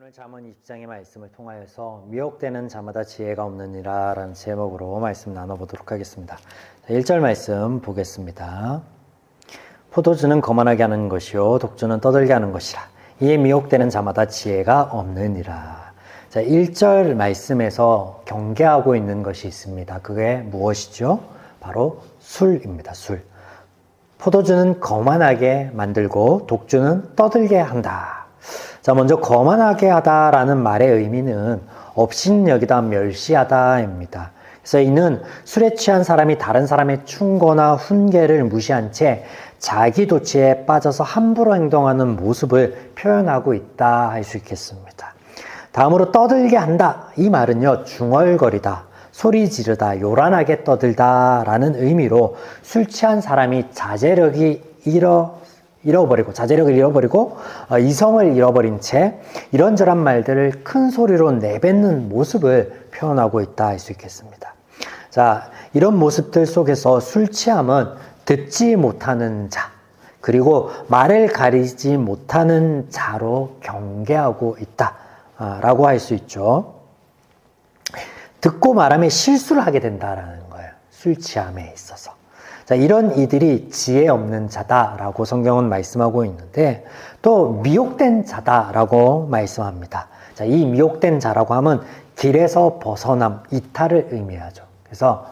오늘 잠언 20장의 말씀을 통하여서 미혹되는 자마다 지혜가 없느니라 라는 제목으로 말씀 나눠보도록 하겠습니다. 1절 말씀 보겠습니다. 포도주는 거만하게 하는 것이요 독주는 떠들게 하는 것이라. 이에 미혹되는 자마다 지혜가 없느니라. 자, 1절 말씀에서 경계하고 있는 것이 있습니다. 그게 무엇이죠? 바로 술입니다. 술. 포도주는 거만하게 만들고 독주는 떠들게 한다. 자, 먼저 거만하게 하다라는 말의 의미는 업신여기다, 멸시하다입니다. 그래서 이는 술에 취한 사람이 다른 사람의 충고나 훈계를 무시한 채 자기 도취에 빠져서 함부로 행동하는 모습을 표현하고 있다 할 수 있겠습니다. 다음으로 떠들게 한다. 이 말은요, 중얼거리다, 소리 지르다, 요란하게 떠들다 라는 의미로 술 취한 사람이 자제력을 잃어버리고 이성을 잃어버린 채 이런저런 말들을 큰 소리로 내뱉는 모습을 표현하고 있다 할 수 있겠습니다. 자, 이런 모습들 속에서 술 취함은 듣지 못하는 자, 그리고 말을 가리지 못하는 자로 경계하고 있다 라고 할 수 있죠. 듣고 말하면 실수를 하게 된다라는 거예요. 술 취함에 있어서. 자, 이런 이들이 지혜 없는 자다라고 성경은 말씀하고 있는데 또 미혹된 자다라고 말씀합니다. 자, 이 미혹된 자라고 하면 길에서 벗어남, 이탈을 의미하죠. 그래서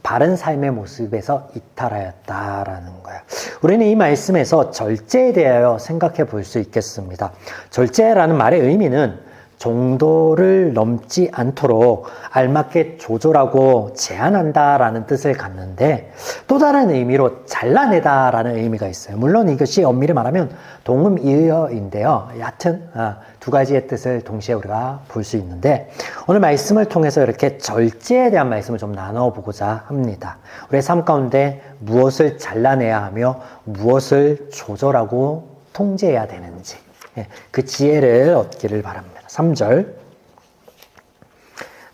바른 삶의 모습에서 이탈하였다라는 거예요. 우리는 이 말씀에서 절제에 대하여 생각해 볼 수 있겠습니다. 절제라는 말의 의미는 정도를 넘지 않도록 알맞게 조절하고 제한한다라는 뜻을 갖는데 또 다른 의미로 잘라내다라는 의미가 있어요. 물론 이것이 엄밀히 말하면 동음이어인데요. 얕은 두 가지의 뜻을 동시에 우리가 볼 수 있는데 오늘 말씀을 통해서 이렇게 절제에 대한 말씀을 좀 나눠보고자 합니다. 우리의 삶 가운데 무엇을 잘라내야 하며 무엇을 조절하고 통제해야 되는지 그 지혜를 얻기를 바랍니다. 3절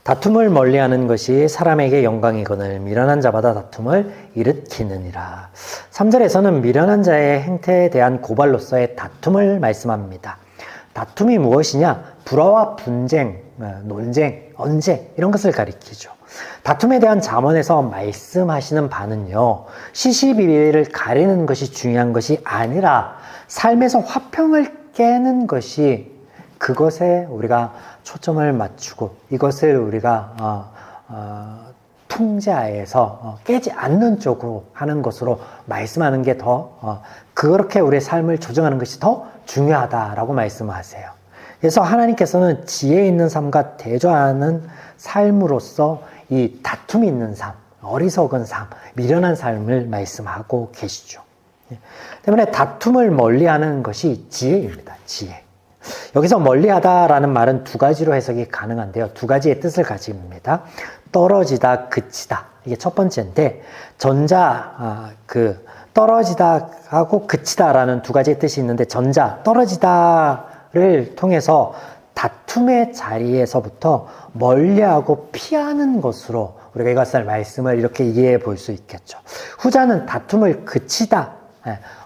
다툼을 멀리하는 것이 사람에게 영광이거늘 미련한 자마다 다툼을 일으키느니라. 3절에서는 미련한 자의 행태에 대한 고발로서의 다툼을 말씀합니다. 다툼이 무엇이냐? 불화와 분쟁, 논쟁, 언쟁 이런 것을 가리키죠. 다툼에 대한 잠언에서 말씀하시는 바는요, 시시비비를 가리는 것이 중요한 것이 아니라 삶에서 화평을 깨는 것이 그것에 우리가 초점을 맞추고 이것을 우리가 통제하에서 깨지 않는 쪽으로 하는 것으로 말씀하는 게 더 그렇게 우리의 삶을 조정하는 것이 더 중요하다라고 말씀하세요. 그래서 하나님께서는 지혜 있는 삶과 대조하는 삶으로서 이 다툼이 있는 삶, 어리석은 삶, 미련한 삶을 말씀하고 계시죠. 때문에 다툼을 멀리하는 것이 지혜입니다. 지혜. 여기서 멀리하다라는 말은 두 가지로 해석이 가능한데요. 두 가지의 뜻을 가집니다. 떨어지다, 그치다. 이게 첫 번째인데 전자 떨어지다 하고 그치다라는 두 가지의 뜻이 있는데 전자 떨어지다를 통해서 다툼의 자리에서부터 멀리하고 피하는 것으로 우리가 이것을 말씀을 이렇게 이해해 볼 수 있겠죠. 후자는 다툼을 그치다,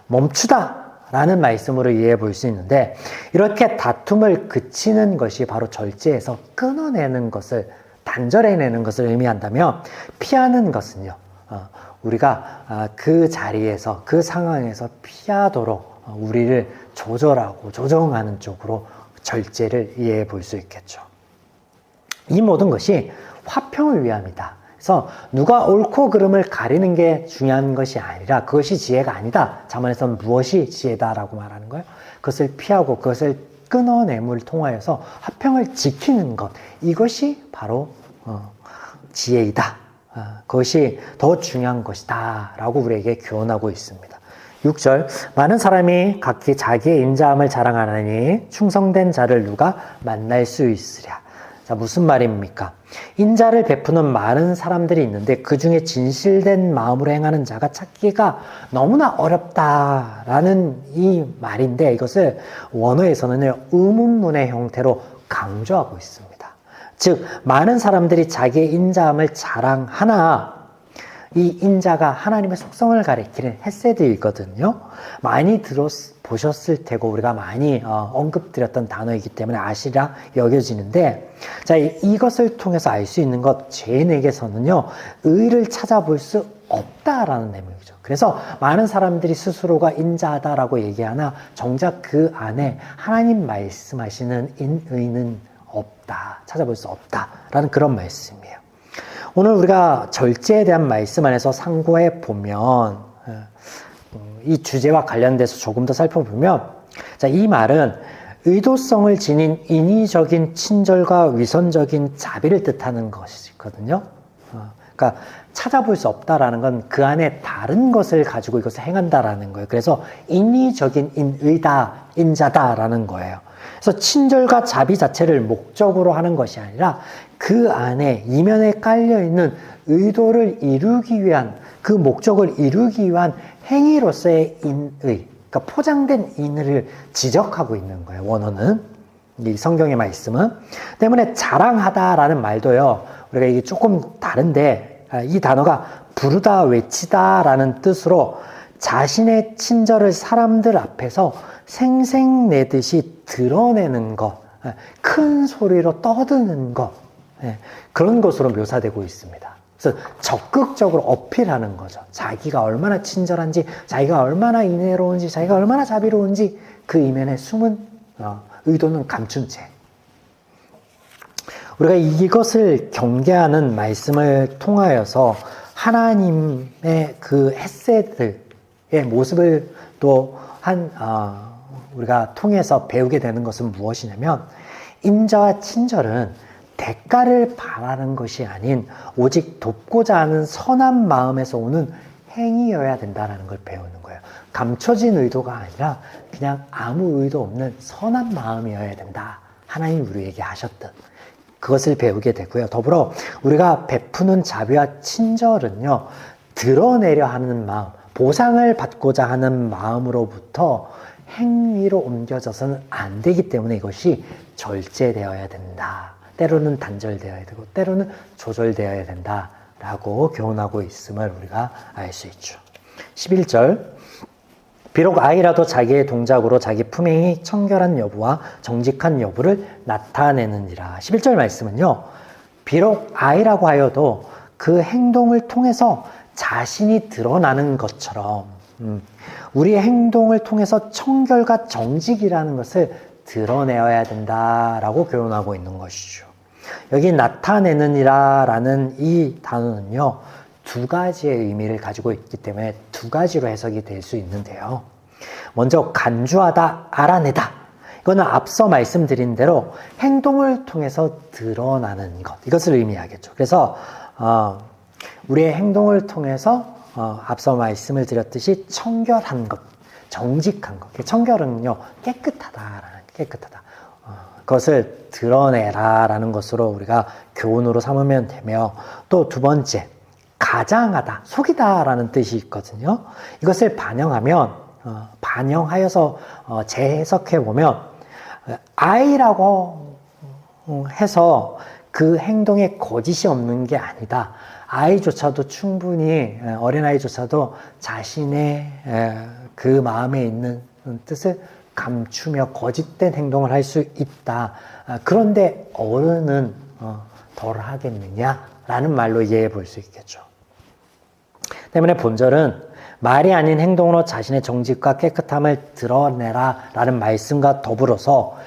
멈추다 라는 말씀으로 이해해 볼 수 있는데 이렇게 다툼을 그치는 것이 바로 절제에서 끊어내는 것을 단절해내는 것을 의미한다면 피하는 것은요, 우리가 그 자리에서 그 상황에서 피하도록 우리를 조절하고 조정하는 쪽으로 절제를 이해해 볼 수 있겠죠. 이 모든 것이 화평을 위함이다. 그래서 누가 옳고 그름을 가리는 게 중요한 것이 아니라 그것이 지혜가 아니다. 잠언에서는 무엇이 지혜다라고 말하는 거예요. 그것을 피하고 그것을 끊어냄을 통하여서 화평을 지키는 것, 이것이 바로 지혜이다. 그것이 더 중요한 것이다 라고 우리에게 교훈하고 있습니다. 6절 많은 사람이 각기 자기의 인자함을 자랑하느니 충성된 자를 누가 만날 수 있으랴. 자, 무슨 말입니까? 인자를 베푸는 많은 사람들이 있는데 그 중에 진실된 마음으로 행하는 자가 찾기가 너무나 어렵다라는 이 말인데 이것을 원어에서는 의문문의 형태로 강조하고 있습니다. 즉 많은 사람들이 자기의 인자함을 자랑하나 이 인자가 하나님의 속성을 가리키는 헤세드이거든요. 많이 보셨을 테고 우리가 많이 언급드렸던 단어이기 때문에 아시라 여겨지는데, 자, 이것을 통해서 알 수 있는 것, 죄인에게서는요 의를 찾아볼 수 없다라는 내용이죠. 그래서 많은 사람들이 스스로가 인자하다라고 얘기하나 정작 그 안에 하나님 말씀하시는 인의는 없다, 찾아볼 수 없다라는 그런 말씀이에요. 오늘 우리가 절제에 대한 말씀 안에서 상고해 보면 이 주제와 관련돼서 조금 더 살펴보면, 자, 이 말은 의도성을 지닌 인위적인 친절과 위선적인 자비를 뜻하는 것이거든요. 그러니까 찾아볼 수 없다라는 건 그 안에 다른 것을 가지고 이것을 행한다라는 거예요. 그래서 인위적인 인의다, 인자다라는 거예요. 그래서 친절과 자비 자체를 목적으로 하는 것이 아니라 그 안에 이면에 깔려있는 의도를 이루기 위한, 그 목적을 이루기 위한 행위로서의 인의, 그러니까 포장된 인의를 지적하고 있는 거예요. 원어는, 이 성경의 말씀은. 때문에 자랑하다라는 말도요, 우리가 이게 조금 다른데, 이 단어가 부르다, 외치다라는 뜻으로 자신의 친절을 사람들 앞에서 생색내듯이 드러내는 것, 큰 소리로 떠드는 것, 그런 것으로 묘사되고 있습니다. 그래서 적극적으로 어필하는 거죠. 자기가 얼마나 친절한지, 자기가 얼마나 인애로운지, 자기가 얼마나 자비로운지 그 이면에 숨은 의도는 감춘 채. 우리가 이것을 경계하는 말씀을 통하여서 하나님의 그 헤세드의 모습을 또 우리가 통해서 배우게 되는 것은 무엇이냐면, 인자와 친절은 대가를 바라는 것이 아닌 오직 돕고자 하는 선한 마음에서 오는 행위여야 된다는 걸 배우는 거예요. 감춰진 의도가 아니라 그냥 아무 의도 없는 선한 마음이어야 된다. 하나님이 우리에게 하셨던 그것을 배우게 되고요. 더불어 우리가 베푸는 자비와 친절은요, 드러내려 하는 마음, 보상을 받고자 하는 마음으로부터 행위로 옮겨져서는 안 되기 때문에 이것이 절제되어야 된다. 때로는 단절되어야 되고 때로는 조절되어야 된다라고 교훈하고 있음을 우리가 알 수 있죠. 11절, 비록 아이라도 자기의 동작으로 자기 품행이 청결한 여부와 정직한 여부를 나타내느니라. 11절 말씀은요, 비록 아이라고 하여도 그 행동을 통해서 자신이 드러나는 것처럼 우리의 행동을 통해서 청결과 정직이라는 것을 드러내어야 된다라고 교훈하고 있는 것이죠. 여기 나타내느니라 라는 이 단어는요, 두 가지의 의미를 가지고 있기 때문에 두 가지로 해석이 될 수 있는데요. 먼저 간주하다, 알아내다. 이거는 앞서 말씀드린 대로 행동을 통해서 드러나는 것, 이것을 의미하겠죠. 그래서 우리의 행동을 통해서 앞서 말씀을 드렸듯이 청결한 것, 정직한 것. 청결은요, 깨끗하다. 그것을 드러내라라는 것으로 우리가 교훈으로 삼으면 되며, 또 두 번째, 가장하다, 속이다라는 뜻이 있거든요. 이것을 반영하여서 재해석해 보면, 아이라고 해서 그 행동에 거짓이 없는 게 아니다. 아이조차도 충분히, 어린아이조차도 자신의 그 마음에 있는 뜻을 감추며 거짓된 행동을 할 수 있다. 그런데 어른은 덜 하겠느냐라는 말로 이해해 볼 수 있겠죠. 때문에 본절은 말이 아닌 행동으로 자신의 정직과 깨끗함을 드러내라 라는 말씀과 더불어서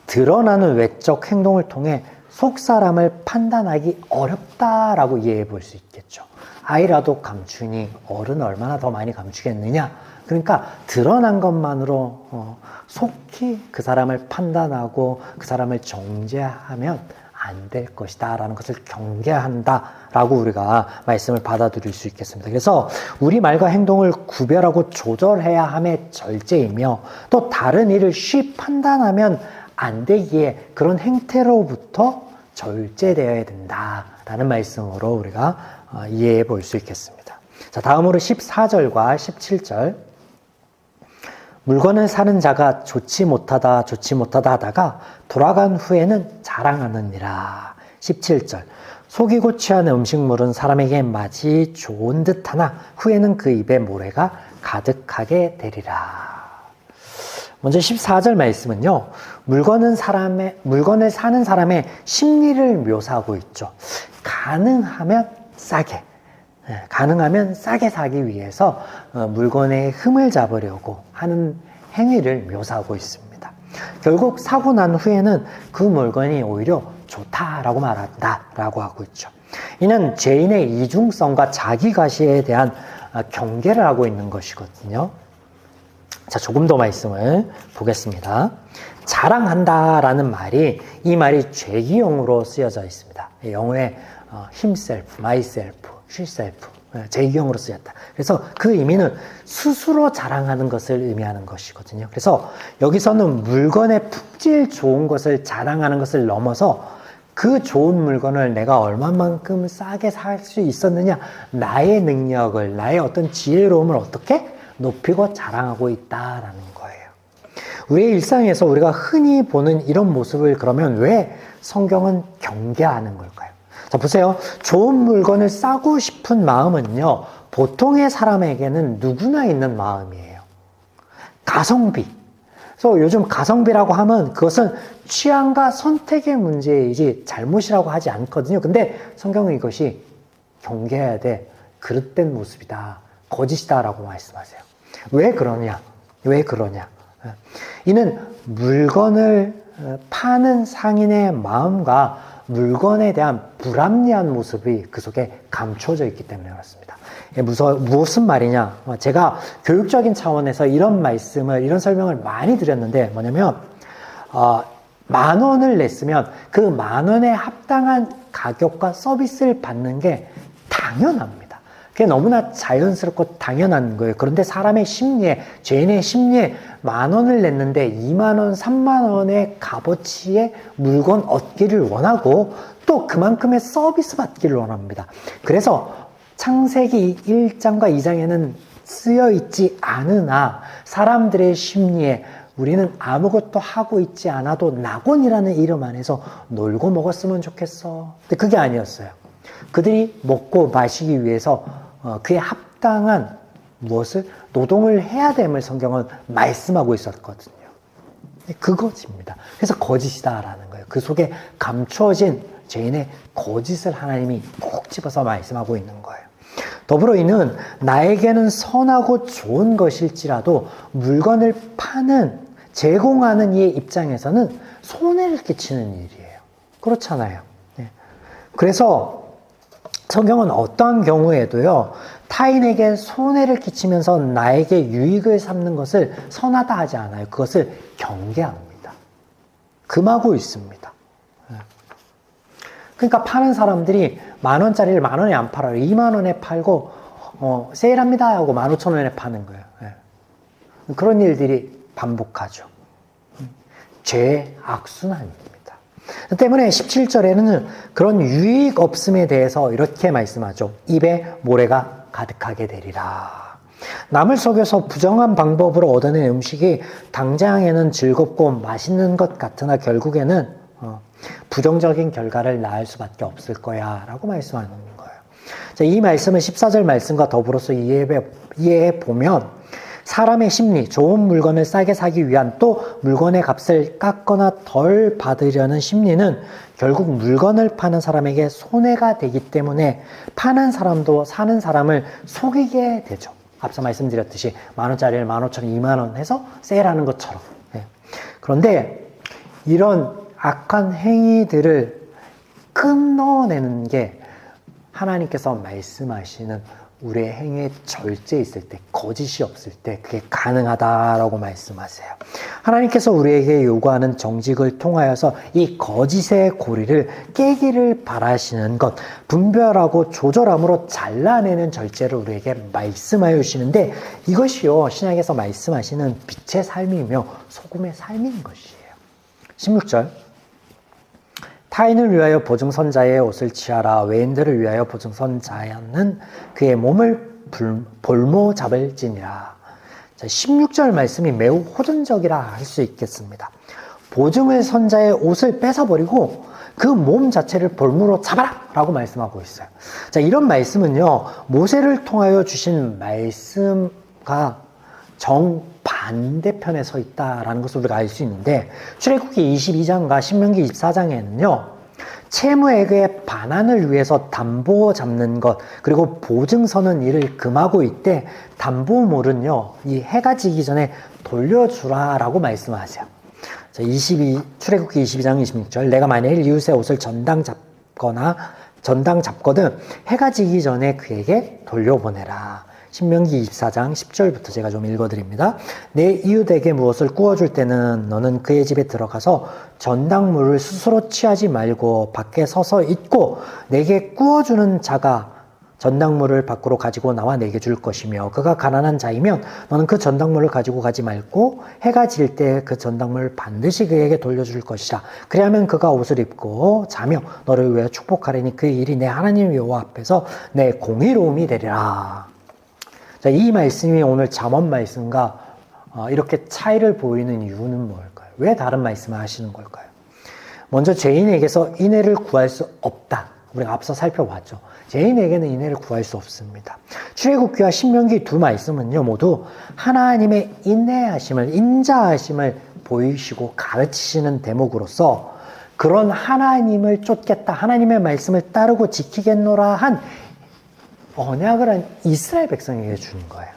드러나는 외적 행동을 통해 속 사람을 판단하기 어렵다라고 이해해 볼 수 있겠죠. 아이라도 감추니 어른은 얼마나 더 많이 감추겠느냐. 그러니까 드러난 것만으로 속히 그 사람을 판단하고 그 사람을 정죄하면 안 될 것이다 라는 것을 경계한다 라고 우리가 말씀을 받아들일 수 있겠습니다. 그래서 우리 말과 행동을 구별하고 조절해야 함의 절제이며, 또 다른 일을 쉽게 판단하면 안 되기에 그런 행태로부터 절제되어야 된다 라는 말씀으로 우리가 이해해 볼 수 있겠습니다. 자, 다음으로 14절과 17절. 물건을 사는 자가 좋지 못하다 하다가 돌아간 후에는 자랑하느니라. 17절. 속이고 취한 음식물은 사람에게 맛이 좋은 듯하나 후에는 그 입에 모래가 가득하게 되리라. 먼저 14절 말씀은요, 물건을 사는 사람의 심리를 묘사하고 있죠. 가능하면 싸게 사기 위해서 물건의 흠을 잡으려고 하는 행위를 묘사하고 있습니다. 결국 사고 난 후에는 그 물건이 오히려 좋다라고 말한다라고 하고 있죠. 이는 죄인의 이중성과 자기가시에 대한 경계를 하고 있는 것이거든요. 자, 조금 더 말씀을 보겠습니다. 자랑한다라는 말이, 이 말이 죄기용으로 쓰여져 있습니다. 영어에 himself, myself, sheself, 죄기용으로 쓰였다. 그래서 그 의미는 스스로 자랑하는 것을 의미하는 것이거든요. 그래서 여기서는 물건의 품질 좋은 것을 자랑하는 것을 넘어서 그 좋은 물건을 내가 얼마만큼 싸게 살 수 있었느냐, 나의 능력을, 나의 어떤 지혜로움을 어떻게 높이고 자랑하고 있다라는 거예요. 우리의 일상에서 우리가 흔히 보는 이런 모습을 그러면 왜 성경은 경계하는 걸까요? 자, 보세요. 좋은 물건을 싸고 싶은 마음은요, 보통의 사람에게는 누구나 있는 마음이에요. 가성비. 그래서 요즘 가성비라고 하면 그것은 취향과 선택의 문제이지 잘못이라고 하지 않거든요. 근데 성경은 이것이 경계해야 돼. 그릇된 모습이다. 거짓이다라고 말씀하세요. 왜 그러냐? 이는 물건을 파는 상인의 마음과 물건에 대한 불합리한 모습이 그 속에 감춰져 있기 때문에 그렇습니다. 무슨 말이냐? 제가 교육적인 차원에서 이런 설명을 많이 드렸는데 뭐냐면, 10,000원을 냈으면 그 10,000원에 합당한 가격과 서비스를 받는 게 당연합니다. 그게 너무나 자연스럽고 당연한 거예요. 그런데 사람의 심리에, 죄인의 심리에 10,000원을 냈는데 20,000원, 30,000원의 값어치의 물건 얻기를 원하고 또 그만큼의 서비스 받기를 원합니다. 그래서 창세기 1장과 2장에는 쓰여 있지 않으나 사람들의 심리에 우리는 아무것도 하고 있지 않아도 낙원이라는 이름 안에서 놀고 먹었으면 좋겠어. 근데 그게 아니었어요. 그들이 먹고 마시기 위해서 그에 합당한 무엇을 노동을 해야 됨을 성경은 말씀하고 있었거든요. 그것입니다. 그래서 거짓이다라는 거예요. 그 속에 감추어진 죄인의 거짓을 하나님이 꼭 집어서 말씀하고 있는 거예요. 더불어 이는 나에게는 선하고 좋은 것일지라도 물건을 제공하는 이의 입장에서는 손해를 끼치는 일이에요. 그렇잖아요. 그래서 성경은 어떠한 경우에도요, 타인에게 손해를 끼치면서 나에게 유익을 삼는 것을 선하다 하지 않아요. 그것을 경계합니다. 금하고 있습니다. 그러니까 파는 사람들이 10,000원짜리를 10,000원에 안 팔아요. 20,000원에 팔고 세일합니다 하고 15,000원에 파는 거예요. 그런 일들이 반복하죠. 죄의 악순환입니다. 때문에 17절에는 그런 유익 없음에 대해서 이렇게 말씀하죠. 입에 모래가 가득하게 되리라. 남을 속여서 부정한 방법으로 얻어낸 음식이 당장에는 즐겁고 맛있는 것 같으나 결국에는 부정적인 결과를 낳을 수밖에 없을 거야 라고 말씀하는 거예요. 자, 이 말씀은 14절 말씀과 더불어서 이해해 보면 사람의 심리, 좋은 물건을 싸게 사기 위한 또 물건의 값을 깎거나 덜 받으려는 심리는 결국 물건을 파는 사람에게 손해가 되기 때문에 파는 사람도 사는 사람을 속이게 되죠. 앞서 말씀드렸듯이 10,000원짜리를 15,000원, 20,000원 해서 세일하는 것처럼. 그런데 이런 악한 행위들을 끊어내는 게 하나님께서 말씀하시는 우리의 행위에 절제 있을 때, 거짓이 없을 때 그게 가능하다라고 말씀하세요. 하나님께서 우리에게 요구하는 정직을 통하여서 이 거짓의 고리를 깨기를 바라시는 것, 분별하고 조절함으로 잘라내는 절제를 우리에게 말씀하여 주시는데 이것이요, 신약에서 말씀하시는 빛의 삶이며 소금의 삶인 것이에요. 16절 타인을 위하여 보증선자의 옷을 취하라. 외인들을 위하여 보증선자는 그의 몸을 볼모 잡을지니라. 16절 말씀이 매우 호전적이라 할 수 있겠습니다. 보증을 선자의 옷을 뺏어버리고 그 몸 자체를 볼무로 잡아라! 라고 말씀하고 있어요. 자, 이런 말씀은요, 모세를 통하여 주신 말씀과 정반대편에 서 있다라는 것을 우리가 알 수 있는데, 출애굽기 22장과 신명기 24장에는요, 채무에게 반환을 위해서 담보 잡는 것, 그리고 보증 서는 일을 금하고 있대 담보물은요, 이 해가 지기 전에 돌려주라라고 말씀하세요. 자, 출애굽기 22장 26절, 내가 만일 이웃의 옷을 전당 잡거든 해가 지기 전에 그에게 돌려보내라. 신명기 24장 10절부터 제가 좀 읽어드립니다. 내 이웃에게 무엇을 구워줄 때는 너는 그의 집에 들어가서 전당물을 스스로 취하지 말고 밖에 서서 있고 내게 구워주는 자가 전당물을 밖으로 가지고 나와 내게 줄 것이며 그가 가난한 자이면 너는 그 전당물을 가지고 가지 말고 해가 질 때 그 전당물을 반드시 그에게 돌려줄 것이라. 그리하면 그가 옷을 입고 자며 너를 위하여 축복하리니 그 일이 내 하나님 여호와 앞에서 내 공의로움이 되리라. 자, 이 말씀이 오늘 잠언 말씀과 이렇게 차이를 보이는 이유는 뭘까요? 왜 다른 말씀을 하시는 걸까요? 먼저 죄인에게서 인애를 구할 수 없다. 우리가 앞서 살펴봤죠. 죄인에게는 인애를 구할 수 없습니다. 출애굽기와 신명기 두 말씀은요, 모두 하나님의 인내하심을, 인자하심을 보이시고 가르치시는 대목으로서 그런 하나님을 쫓겠다, 하나님의 말씀을 따르고 지키겠노라 한 언약을 한 이스라엘 백성에게 주는 거예요.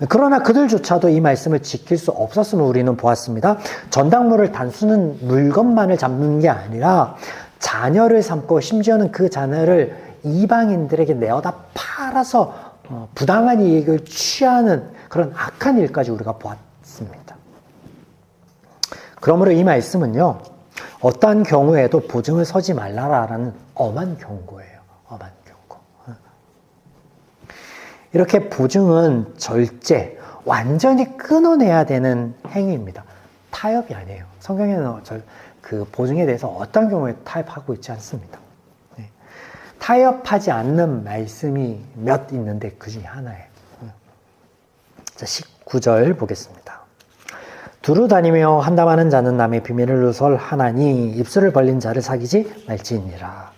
그러나 그들조차도 이 말씀을 지킬 수 없었음을 우리는 보았습니다. 전당물을 단순한 물건만을 잡는 게 아니라 자녀를 삼고 심지어는 그 자녀를 이방인들에게 내어다 팔아서 부당한 이익을 취하는 그런 악한 일까지 우리가 보았습니다. 그러므로 이 말씀은요, 어떠한 경우에도 보증을 서지 말라라는 엄한 경고예요. 엄한 경고. 이렇게 보증은 절제, 완전히 끊어내야 되는 행위입니다. 타협이 아니에요. 성경에는 그 보증에 대해서 어떤 경우에 타협하고 있지 않습니다. 네. 타협하지 않는 말씀이 몇 있는데 그 중에 하나예요. 자, 19절 보겠습니다. 두루 다니며 한담하는 자는 남의 비밀을 누설하나니 입술을 벌린 자를 사귀지 말지니라.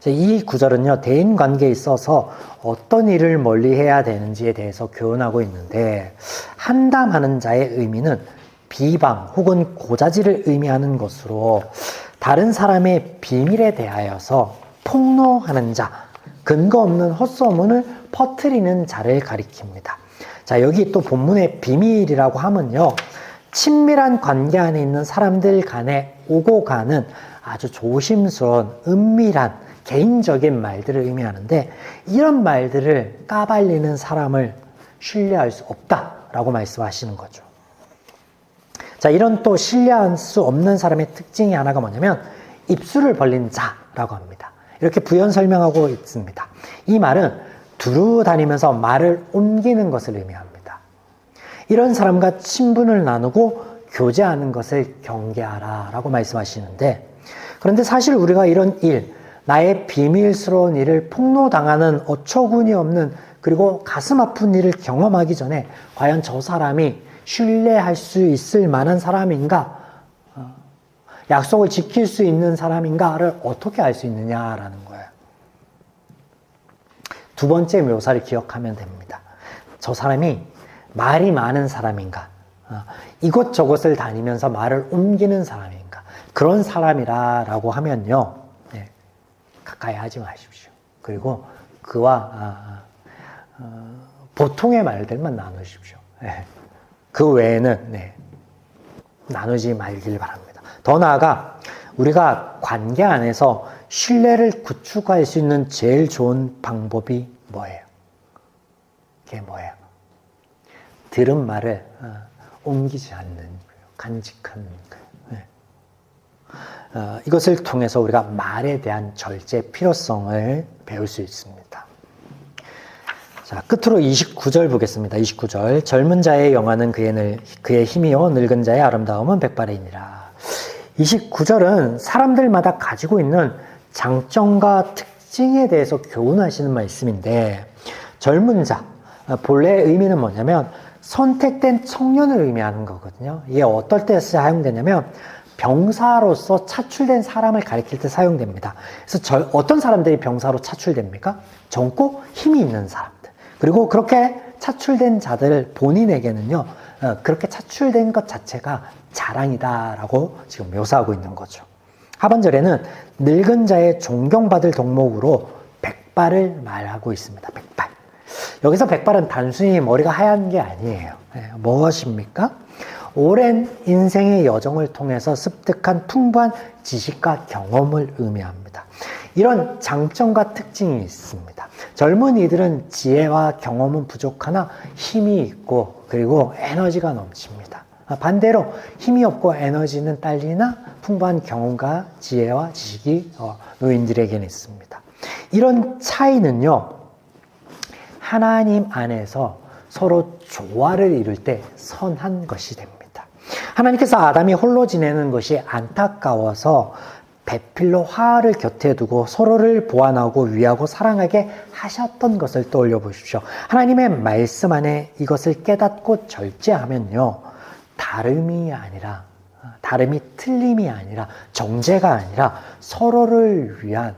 이 구절은요, 대인 관계에 있어서 어떤 일을 멀리 해야 되는지에 대해서 교훈하고 있는데, 한담하는 자의 의미는 비방 혹은 고자질을 의미하는 것으로 다른 사람의 비밀에 대하여서 폭로하는 자, 근거 없는 헛소문을 퍼뜨리는 자를 가리킵니다. 자, 여기 또 본문의 비밀이라고 하면요, 친밀한 관계 안에 있는 사람들 간에 오고 가는 아주 조심스러운 은밀한 개인적인 말들을 의미하는데, 이런 말들을 까발리는 사람을 신뢰할 수 없다라고 말씀하시는 거죠. 자, 이런 또 신뢰할 수 없는 사람의 특징이 하나가 뭐냐면 입술을 벌린 자라고 합니다. 이렇게 부연 설명하고 있습니다. 이 말은 두루 다니면서 말을 옮기는 것을 의미합니다. 이런 사람과 친분을 나누고 교제하는 것을 경계하라 라고 말씀하시는데, 그런데 사실 우리가 이런 일, 나의 비밀스러운 일을 폭로당하는 어처구니 없는 그리고 가슴 아픈 일을 경험하기 전에 과연 저 사람이 신뢰할 수 있을 만한 사람인가, 약속을 지킬 수 있는 사람인가를 어떻게 알 수 있느냐라는 거예요. 두 번째 묘사를 기억하면 됩니다. 저 사람이 말이 많은 사람인가, 이것저것을 다니면서 말을 옮기는 사람인가, 그런 사람이라고 하면요, 네, 가까이 하지 마십시오. 그리고 그와 보통의 말들만 나누십시오. 네. 그 외에는 나누지 말길 바랍니다. 더 나아가 우리가 관계 안에서 신뢰를 구축할 수 있는 제일 좋은 방법이 뭐예요? 그게 뭐예요? 들은 말을 옮기지 않는 거예요. 간직하는 거예요. 이것을 통해서 우리가 말에 대한 절제 필요성을 배울 수 있습니다. 자, 끝으로 29절 보겠습니다. 29절. 젊은 자의 영화는 그의 힘이요 늙은 자의 아름다움은 백발이니라. 29절은 사람들마다 가지고 있는 장점과 특징에 대해서 교훈하시는 말씀인데, 젊은 자, 본래의 의미는 뭐냐면 선택된 청년을 의미하는 거거든요. 이게 어떨 때 사용되냐면 병사로서 차출된 사람을 가리킬 때 사용됩니다. 그래서 어떤 사람들이 병사로 차출됩니까? 젊고 힘이 있는 사람들. 그리고 그렇게 차출된 자들 본인에게는요, 그렇게 차출된 것 자체가 자랑이다라고 지금 묘사하고 있는 거죠. 하반절에는 늙은 자의 존경받을 덕목으로 백발을 말하고 있습니다. 백발. 여기서 백발은 단순히 머리가 하얀 게 아니에요. 무엇입니까? 오랜 인생의 여정을 통해서 습득한 풍부한 지식과 경험을 의미합니다. 이런 장점과 특징이 있습니다. 젊은이들은 지혜와 경험은 부족하나 힘이 있고 그리고 에너지가 넘칩니다. 반대로 힘이 없고 에너지는 딸리나 풍부한 경험과 지혜와 지식이 노인들에게는 있습니다. 이런 차이는요, 하나님 안에서 서로 조화를 이룰 때 선한 것이 됩니다. 하나님께서 아담이 홀로 지내는 것이 안타까워서 배필로 화를 곁에 두고 서로를 보완하고 위하고 사랑하게 하셨던 것을 떠올려 보십시오. 하나님의 말씀 안에 이것을 깨닫고 절제하면요, 다름이 틀림이 아니라 정죄가 아니라 서로를 위한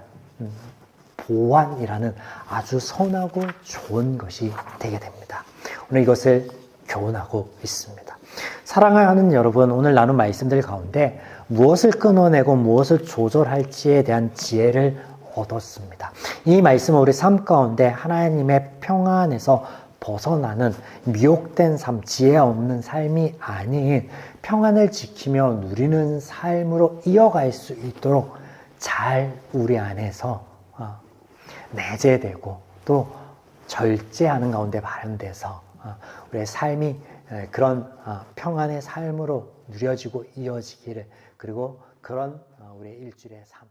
보완이라는 아주 선하고 좋은 것이 되게 됩니다. 오늘 이것을 교훈하고 있습니다. 사랑하는 여러분, 오늘 나눈 말씀들 가운데 무엇을 끊어내고 무엇을 조절할지에 대한 지혜를 얻었습니다. 이 말씀은 우리 삶 가운데 하나님의 평안에서 벗어나는 미혹된 삶, 지혜 없는 삶이 아닌 평안을 지키며 누리는 삶으로 이어갈 수 있도록 잘 우리 안에서 내재되고 또 절제하는 가운데 발현돼서 우리의 삶이 그런 평안의 삶으로 누려지고 이어지기를, 그리고 그런 우리의 일주일의 삶